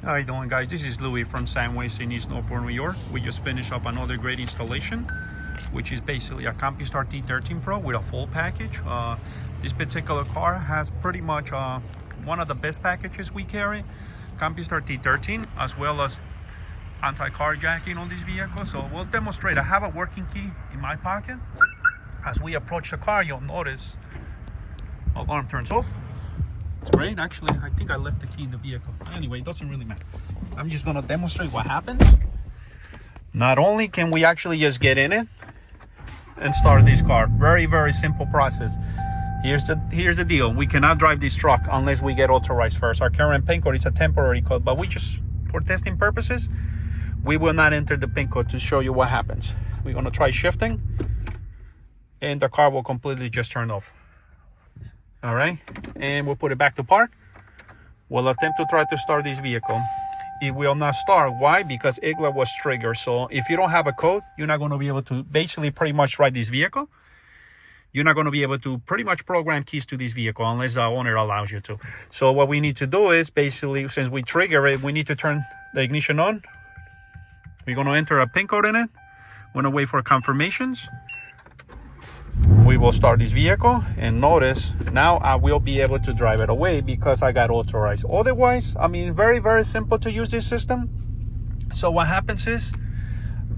How you doing, guys? This is Louis from Sandways in East Newport, New York. We just finished up another great installation, which is basically a Compustar T13 Pro with a full package. This particular car has pretty much one of the best packages we carry, Compustar T13, as well as anti-carjacking on this vehicle. So we'll demonstrate. I have a working key in my pocket. As we approach the car, you'll notice alarm turns off. It's great. Actually, I think I left the key in the vehicle. Anyway, it doesn't really matter. I'm just gonna demonstrate what happens. Not only can we actually just get in it and start this car, very simple process. Here's the deal. We cannot drive this truck unless we get authorized first. Our current Pincode is a temporary code, but we just, for testing purposes, we will not enter the Pincode to show you what happens. We're gonna try shifting and the car will completely just turn off. All right, and we'll put it back to park. We'll attempt to try to start this vehicle. It will not start. Why? Because IGLA was triggered. So if you don't have a code, you're not going to be able to basically pretty much drive this vehicle. You're not going to be able to pretty much program keys to this vehicle unless the owner allows you to. So what we need to do is basically, since we trigger it, we need to turn the ignition on. We're going to enter a PIN code in it. We're going to wait for confirmations. We will start this vehicle, and notice now I will be able to drive it away because I got authorized. Otherwise, I mean, very simple to use this system. So what happens is,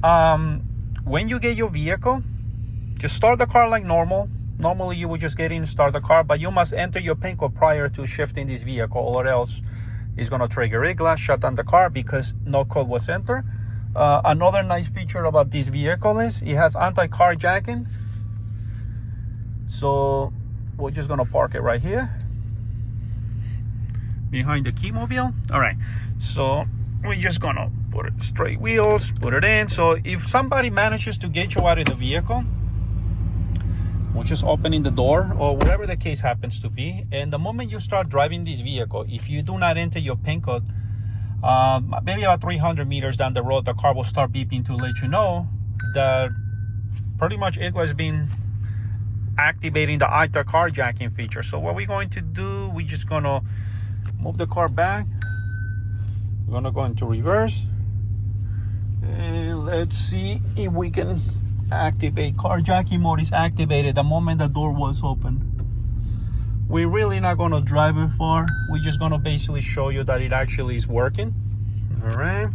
when you get your vehicle, just start the car like normal. Normally you would just get in and start the car, but you must enter your PIN code prior to shifting this vehicle, or else it's going to trigger IGLA, shut down the car because no code was entered. Another nice feature about this vehicle is it has anti-carjacking. So we're just gonna park it right here behind the key mobile. All right, so we're just gonna put it straight wheels, put it in. So if somebody manages to get you out of the vehicle, we're just opening the door or whatever the case happens to be, and the moment you start driving this vehicle, if you do not enter your PIN code, maybe about 300 meters down the road, the car will start beeping to let you know that pretty much IGLA has been activating the anti-carjacking feature. So what we're going to do, we're just gonna move the car back. We're gonna go into reverse, and let's see if we can activate. Carjacking mode is activated the moment the door was open. We're really not gonna drive it far. We're just gonna basically show you that it actually is working. All right,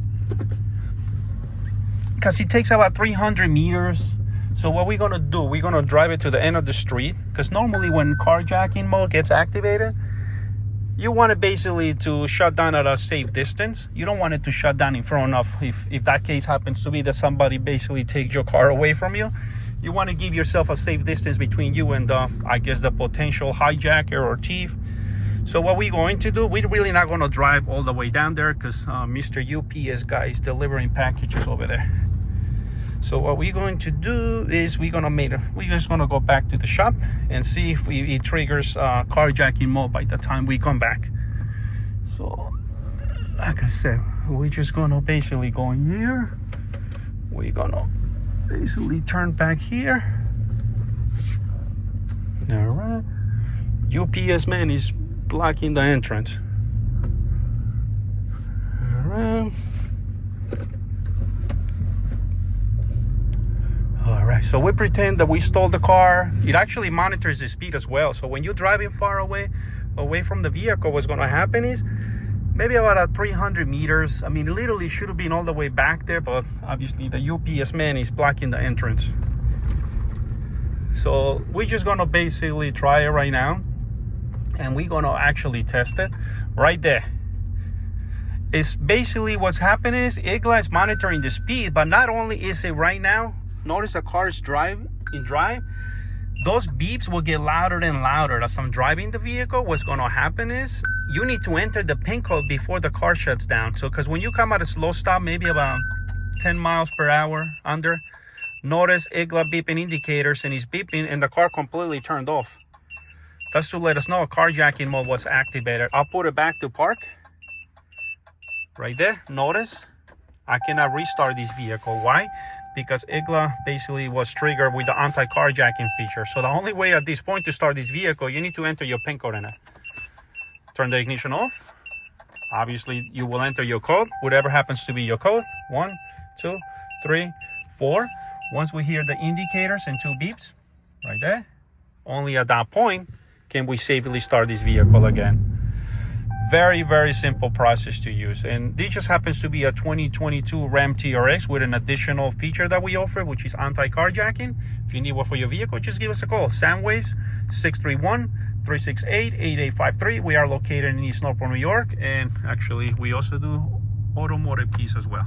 because it takes about 300 meters. So what we're gonna do, we're gonna drive it to the end of the street, because normally when carjacking mode gets activated, you want it basically to shut down at a safe distance. You don't want it to shut down in front of, if that case happens to be that somebody basically takes your car away from you. You want to give yourself a safe distance between you and I guess the potential hijacker or thief. So what we're going to do, we're really not gonna drive all the way down there because Mr. UPS guy is delivering packages over there. So what we're going to do is we're just gonna go back to the shop and see if it triggers carjacking mode by the time we come back. So like I said, we're just gonna basically go in here. We're gonna basically turn back here. All right. UPS man is blocking the entrance. All right. So we pretend that we stole the car. It actually monitors the speed as well. So when you're driving far away from the vehicle, what's going to happen is maybe about 300 meters. I mean, literally should have been all the way back there, but obviously the UPS man is blocking the entrance. So we're just going to basically try it right now, and we're going to actually test it right there. It's basically what's happening is IGLA is monitoring the speed, but not only is it right now, notice the car's drive. Those beeps will get louder and louder as I'm driving the vehicle. What's going to happen is you need to enter the PIN code before the car shuts down. So because when you come at a slow stop, maybe about 10 miles per hour under, notice IGLA beeping indicators, and it's beeping and the car completely turned off. That's to let us know carjacking mode was activated. I'll put it back to park right there. Notice I cannot restart this vehicle. Why? Because IGLA basically was triggered with the anti-carjacking feature. So the only way at this point to start this vehicle, you need to enter your PIN code in it. Turn the ignition off. Obviously, you will enter your code, whatever happens to be your code. 1, 2, 3, 4. Once we hear the indicators and 2 beeps, right there, only at that point can we safely start this vehicle again. Very, very simple process to use. And this just happens to be a 2022 Ram TRX with an additional feature that we offer, which is anti-carjacking. If you need one for your vehicle, just give us a call. Soundwaves, 631-368-8853. We are located in East Northport, New York. And actually, we also do automotive keys as well.